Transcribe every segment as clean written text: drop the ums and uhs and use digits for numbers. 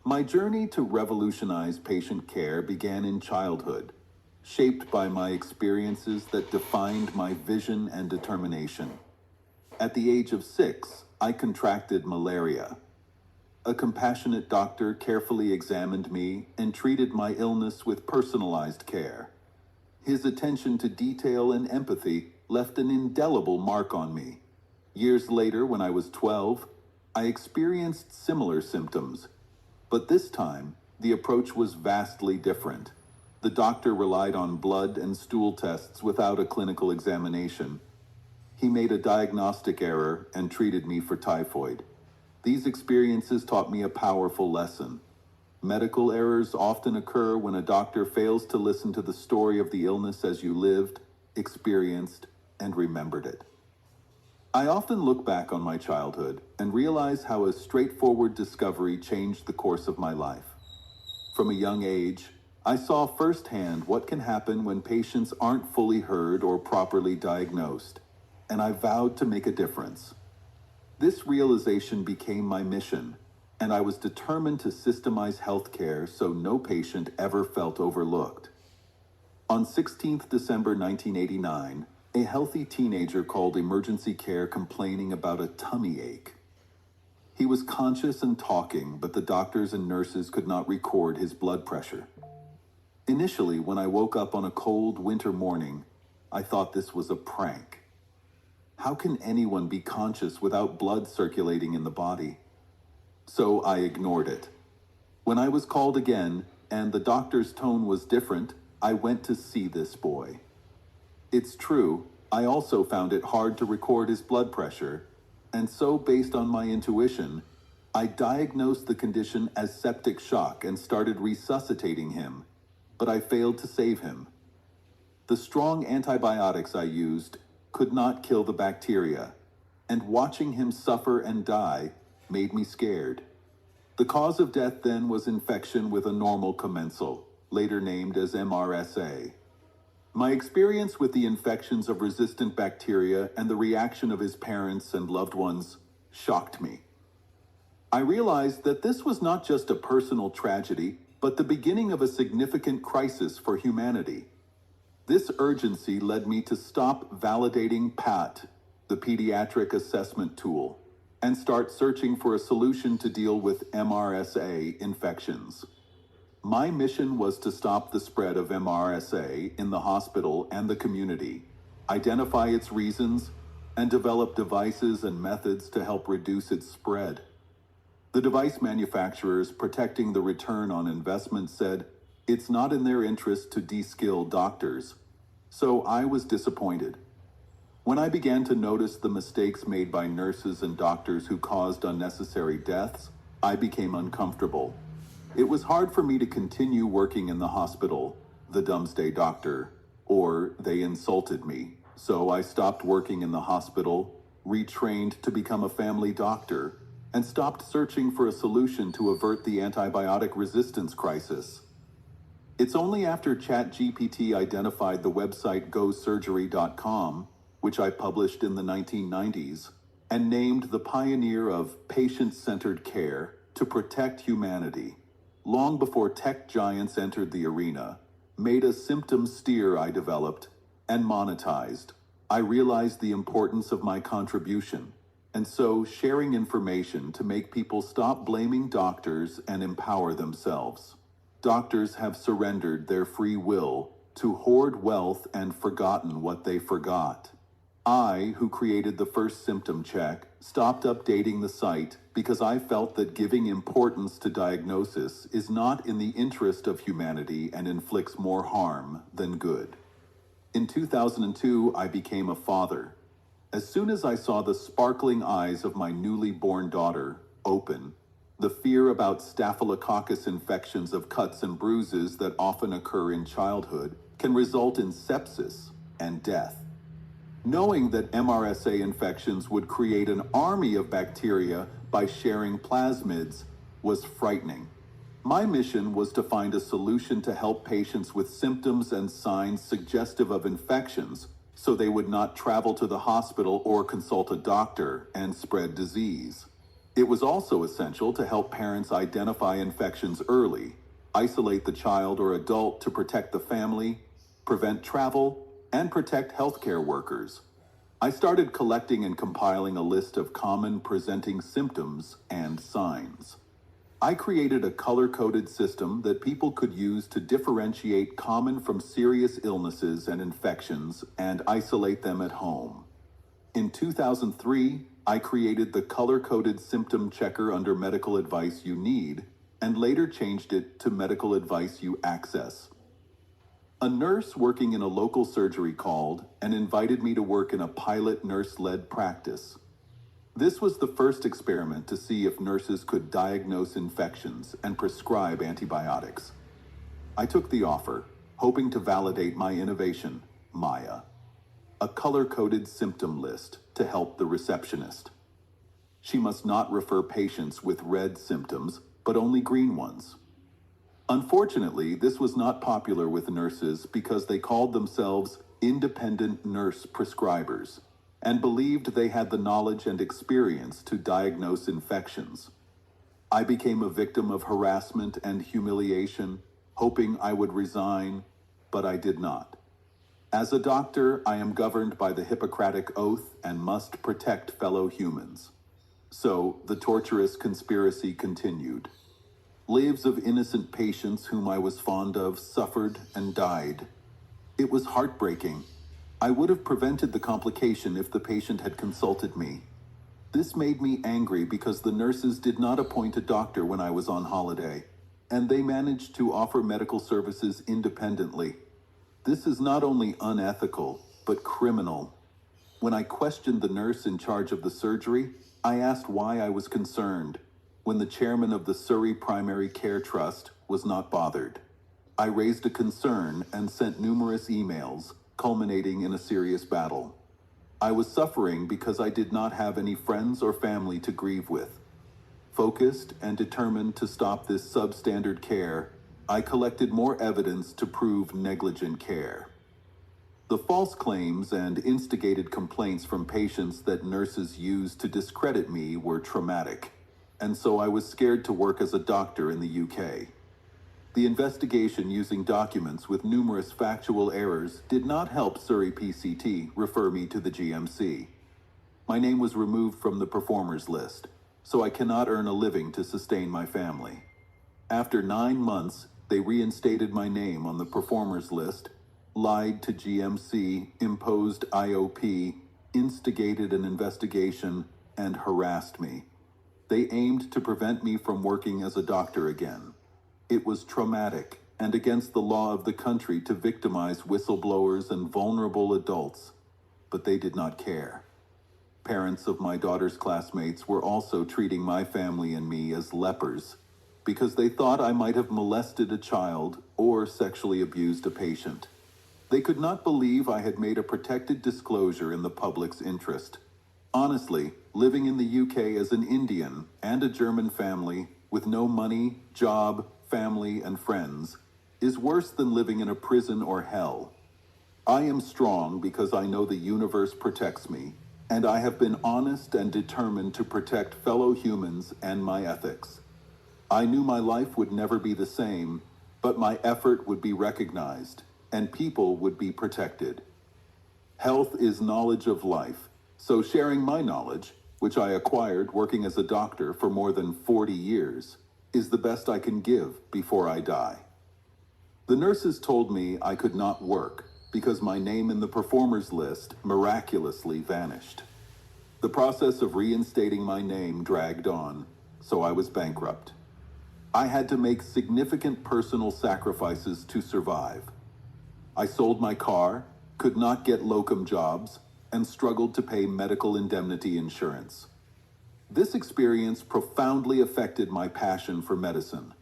My journey to revolutionize patient care began in childhood, shaped by my experiences that defined my vision and determination. At the age of 6, I contracted malaria. A compassionate doctor carefully examined me and treated my illness with personalized care. His attention to detail and empathy left an indelible mark on me. Years later, when I was 12, I experienced similar symptoms, but this time, the approach was vastly different. The doctor relied on blood and stool tests without a clinical examination. He made a diagnostic error and treated me for typhoid. These experiences taught me a powerful lesson. Medical errors often occur when a doctor fails to listen to the story of the illness as you lived, experienced, and remembered it. I often look back on my childhood and realize how a straightforward discovery changed the course of my life. From a young age, I saw firsthand what can happen when patients aren't fully heard or properly diagnosed, and I vowed to make a difference. This realization became my mission, and I was determined to systemize healthcare so no patient ever felt overlooked. On 16th December 1989, a healthy teenager called emergency care complaining about a tummy ache. He was conscious and talking, but the doctors and nurses could not record his blood pressure. Initially, when I woke up on a cold winter morning, I thought this was a prank. How can anyone be conscious without blood circulating in the body? So I ignored it. When I was called again, and the doctor's tone was different, I went to see this boy. It's true, I also found it hard to record his blood pressure, and so based on my intuition, I diagnosed the condition as septic shock and started resuscitating him, but I failed to save him. The strong antibiotics I used could not kill the bacteria, and watching him suffer and die made me scared. The cause of death then was infection with a normal commensal, later named as MRSA. My experience with the infections of resistant bacteria and the reaction of his parents and loved ones shocked me. I realized that this was not just a personal tragedy, but the beginning of a significant crisis for humanity. This urgency led me to stop validating PAT, the pediatric assessment tool, and start searching for a solution to deal with MRSA infections. My mission was to stop the spread of MRSA in the hospital and the community, identify its reasons, and develop devices and methods to help reduce its spread. The device manufacturers protecting the return on investment said it's not in their interest to de-skill doctors, so I was disappointed. When I began to notice the mistakes made by nurses and doctors who caused unnecessary deaths, I became uncomfortable. It was hard for me to continue working in the hospital, the doomsday doctor, or they insulted me. So I stopped working in the hospital, retrained to become a family doctor, and stopped searching for a solution to avert the antibiotic resistance crisis. It's only after ChatGPT identified the website gosurgery.com, which I published in the 1990s, and named the pioneer of patient-centered care to protect humanity, long before tech giants entered the arena, made a symptom steer I developed and monetized. I realized the importance of my contribution, and so sharing information to make people stop blaming doctors and empower themselves. Doctors have surrendered their free will to hoard wealth and forgotten what they forgot. I, who created the first symptom check, stopped updating the site because I felt that giving importance to diagnosis is not in the interest of humanity and inflicts more harm than good. In 2002, I became a father. As soon as I saw the sparkling eyes of my newly born daughter open, the fear about staphylococcus infections of cuts and bruises that often occur in childhood can result in sepsis and death. Knowing that MRSA infections would create an army of bacteria by sharing plasmids was frightening. My mission was to find a solution to help patients with symptoms and signs suggestive of infections so they would not travel to the hospital or consult a doctor and spread disease. It was also essential to help parents identify infections early, isolate the child or adult to protect the family, prevent travel, and protect healthcare workers. I started collecting and compiling a list of common presenting symptoms and signs. I created a color-coded system that people could use to differentiate common from serious illnesses and infections and isolate them at home. In 2003, I created the color-coded symptom checker under medical advice you need, and later changed it to medical advice you access. A nurse working in a local surgery called and invited me to work in a pilot nurse-led practice. This was the first experiment to see if nurses could diagnose infections and prescribe antibiotics. I took the offer, hoping to validate my innovation, Maya, a color-coded symptom list to help the receptionist. She must not refer patients with red symptoms, but only green ones. Unfortunately, this was not popular with nurses because they called themselves independent nurse prescribers and believed they had the knowledge and experience to diagnose infections. I became a victim of harassment and humiliation, hoping I would resign, but I did not. As a doctor, I am governed by the Hippocratic Oath and must protect fellow humans. So, the torturous conspiracy continued. Lives of innocent patients whom I was fond of suffered and died. It was heartbreaking. I would have prevented the complication if the patient had consulted me. This made me angry because the nurses did not appoint a doctor when I was on holiday, and they managed to offer medical services independently. This is not only unethical, but criminal. When I questioned the nurse in charge of the surgery, I asked why I was concerned, when the chairman of the Surrey Primary Care Trust was not bothered. I raised a concern and sent numerous emails, culminating in a serious battle. I was suffering because I did not have any friends or family to grieve with. Focused and determined to stop this substandard care, I collected more evidence to prove negligent care. The false claims and instigated complaints from patients that nurses used to discredit me were traumatic, and so I was scared to work as a doctor in the UK. The investigation using documents with numerous factual errors did not help Surrey PCT refer me to the GMC. My name was removed from the performers list, so I cannot earn a living to sustain my family. After 9 months, they reinstated my name on the performers list, lied to GMC, imposed IOP, instigated an investigation, and harassed me. They aimed to prevent me from working as a doctor again. It was traumatic and against the law of the country to victimize whistleblowers and vulnerable adults, but they did not care. Parents of my daughter's classmates were also treating my family and me as lepers because they thought I might have molested a child or sexually abused a patient. They could not believe I had made a protected disclosure in the public's interest. Honestly, living in the UK as an Indian and a German family with no money, job, family, and friends is worse than living in a prison or hell. I am strong because I know the universe protects me, and I have been honest and determined to protect fellow humans and my ethics. I knew my life would never be the same, but my effort would be recognized, and people would be protected. Health is knowledge of life, so sharing my knowledge, which I acquired working as a doctor for more than 40 years, is the best I can give before I die. The nurses told me I could not work because my name in the performers list miraculously vanished. The process of reinstating my name dragged on, so I was bankrupt. I had to make significant personal sacrifices to survive. I sold my car, could not get locum jobs, and struggled to pay medical indemnity insurance. This experience profoundly affected my passion for medicine,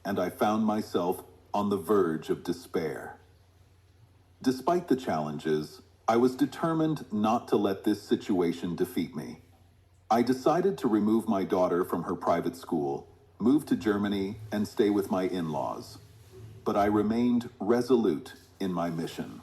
and I found myself on the verge of despair. Despite the challenges, I was determined not to let this situation defeat me. I decided to remove my daughter from her private school, move to Germany, and stay with my in-laws. But I remained resolute in my mission.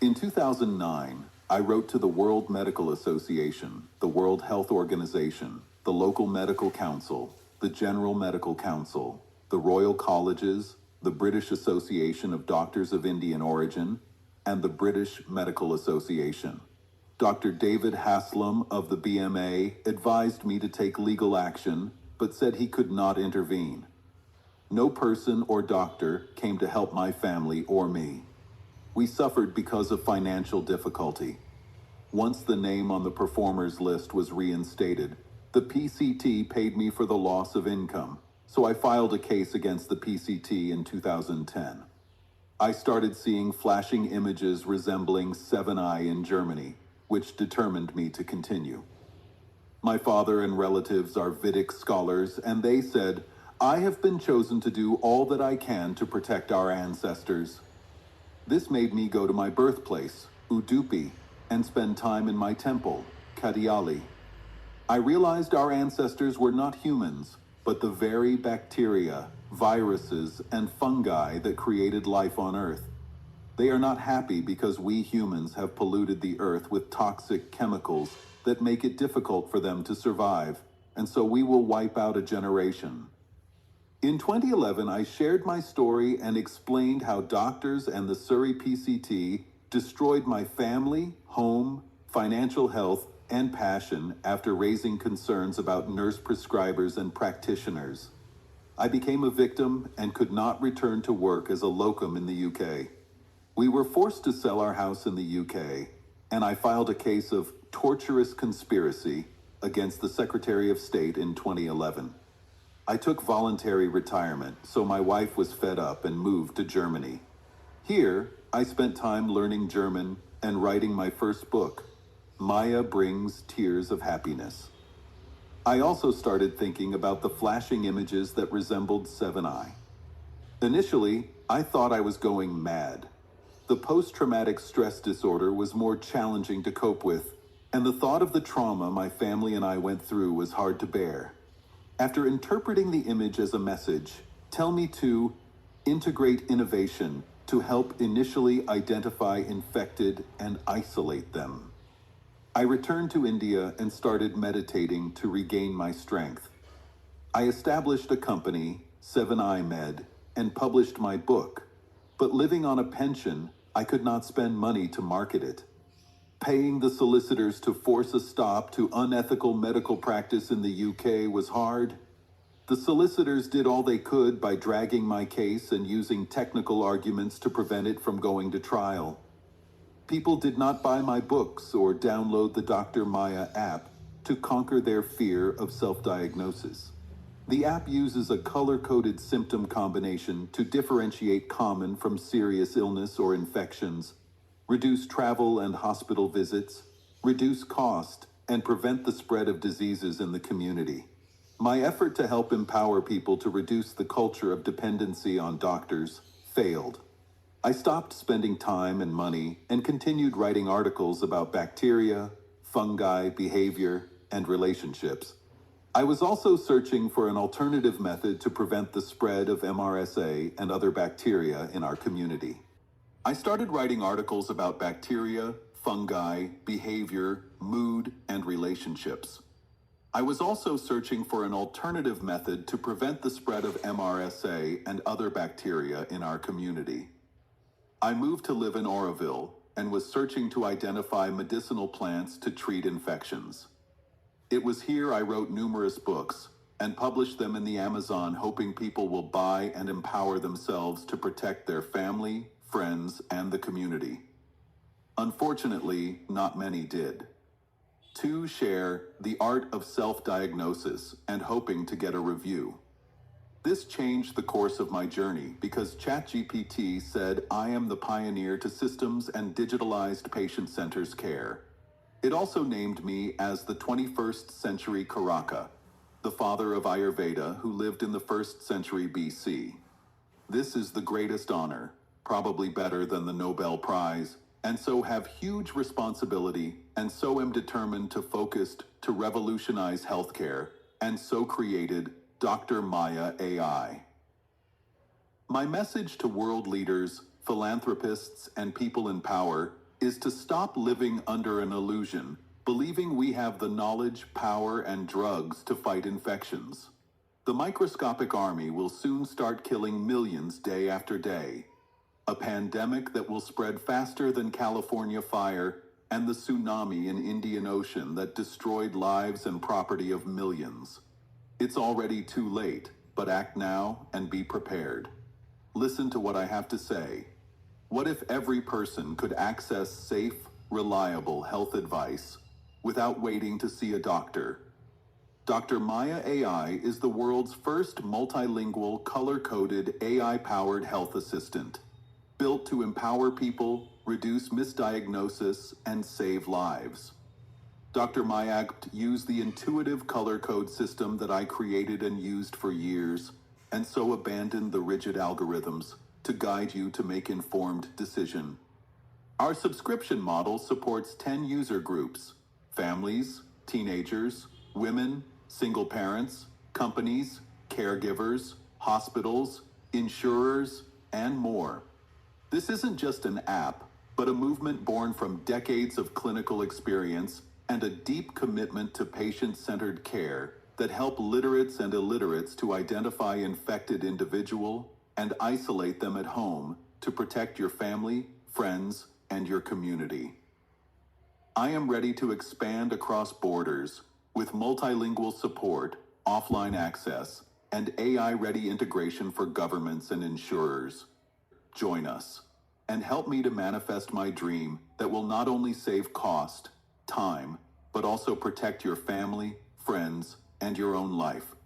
In 2009, I wrote to the World Medical Association, the World Health Organization, the local medical council, the General Medical Council, the Royal Colleges, the British Association of Doctors of Indian Origin, and the British Medical Association. Dr. David Haslam of the BMA advised me to take legal action, but said he could not intervene. No person or doctor came to help my family or me. We suffered because of financial difficulty. Once the name on the performers list was reinstated, the PCT paid me for the loss of income, so I filed a case against the PCT in 2010. I started seeing flashing images resembling Seven Eye in Germany, which determined me to continue. My father and relatives are Vedic scholars, and they said, "I have been chosen to do all that I can to protect our ancestors." This made me go to my birthplace, Udupi, and spend time in my temple, Kadiyali. I realized our ancestors were not humans, but the very bacteria, viruses, and fungi that created life on Earth. They are not happy because we humans have polluted the Earth with toxic chemicals that make it difficult for them to survive, and so we will wipe out a generation. In 2011, I shared my story and explained how doctors and the Surrey PCT destroyed my family, home, financial health, and passion after raising concerns about nurse prescribers and practitioners. I became a victim and could not return to work as a locum in the UK. We were forced to sell our house in the UK, and I filed a case of torturous conspiracy against the Secretary of State in 2011. I took voluntary retirement, so my wife was fed up and moved to Germany. Here, I spent time learning German and writing my first book, Maya Brings Tears of Happiness. I also started thinking about the flashing images that resembled Seven Eye. Initially, I thought I was going mad. The post-traumatic stress disorder was more challenging to cope with, and the thought of the trauma my family and I went through was hard to bear. After interpreting the image as a message, tell me to integrate innovation to help initially identify infected and isolate them. I returned to India and started meditating to regain my strength. I established a company, Seven Eye Med, and published my book, but living on a pension, I could not spend money to market it. Paying the solicitors to force a stop to unethical medical practice in the UK was hard. The solicitors did all they could by dragging my case and using technical arguments to prevent it from going to trial. People did not buy my books or download the Dr. Maya app to conquer their fear of self-diagnosis. The app uses a color-coded symptom combination to differentiate common from serious illness or infections, reduce travel and hospital visits, reduce cost, and prevent the spread of diseases in the community. My effort to help empower people to reduce the culture of dependency on doctors failed. I stopped spending time and money and continued writing articles about bacteria, fungi, behavior, and relationships. I was also searching for an alternative method to prevent the spread of MRSA and other bacteria in our community. I started writing articles about bacteria, fungi, behavior, mood, and relationships. I was also searching for an alternative method to prevent the spread of MRSA and other bacteria in our community. I moved to live in Oroville and was searching to identify medicinal plants to treat infections. It was here I wrote numerous books and published them in the Amazon, hoping people will buy and empower themselves to protect their family, friends, and the community. Unfortunately, not many did. Two share The Art of Self-Diagnosis and Hoping to Get a Review. This changed the course of my journey because ChatGPT said I am the pioneer to systems and digitalized patient-centered care. It also named me as the 21st century Charaka, the father of Ayurveda who lived in the 1st century BC. This is the greatest honor, probably better than the Nobel Prize, and so have huge responsibility, and so am determined to focus to revolutionize healthcare, and so created Dr. Maya AI. My message to world leaders, philanthropists, and people in power is to stop living under an illusion believing we have the knowledge, power, and drugs to fight infections. The microscopic army will soon start killing millions day after day. A pandemic that will spread faster than California fire and the tsunami in Indian Ocean that destroyed lives and property of millions. It's already too late, but act now and be prepared. Listen to what I have to say. What if every person could access safe, reliable health advice without waiting to see a doctor? Dr. Maya AI is the world's first multilingual, color-coded, AI-powered health assistant, built to empower people, reduce misdiagnosis, and save lives. Dr. Maya used the intuitive color code system that I created and used for years, and so abandoned the rigid algorithms to guide you to make informed decision. Our subscription model supports 10 user groups: families, teenagers, women, single parents, companies, caregivers, hospitals, insurers, and more. This isn't just an app, but a movement born from decades of clinical experience and a deep commitment to patient-centered care that help literates and illiterates to identify infected individual and isolate them at home to protect your family, friends, and your community. I am ready to expand across borders with multilingual support, offline access, and AI-ready integration for governments and insurers. Join us and help me to manifest my dream that will not only save cost, time, but also protect your family, friends, and your own life.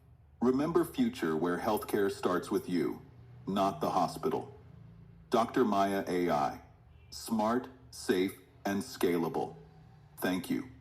Remember future where healthcare starts with you, not the hospital. Dr. Maya AI. Smart, safe, and scalable. Thank you.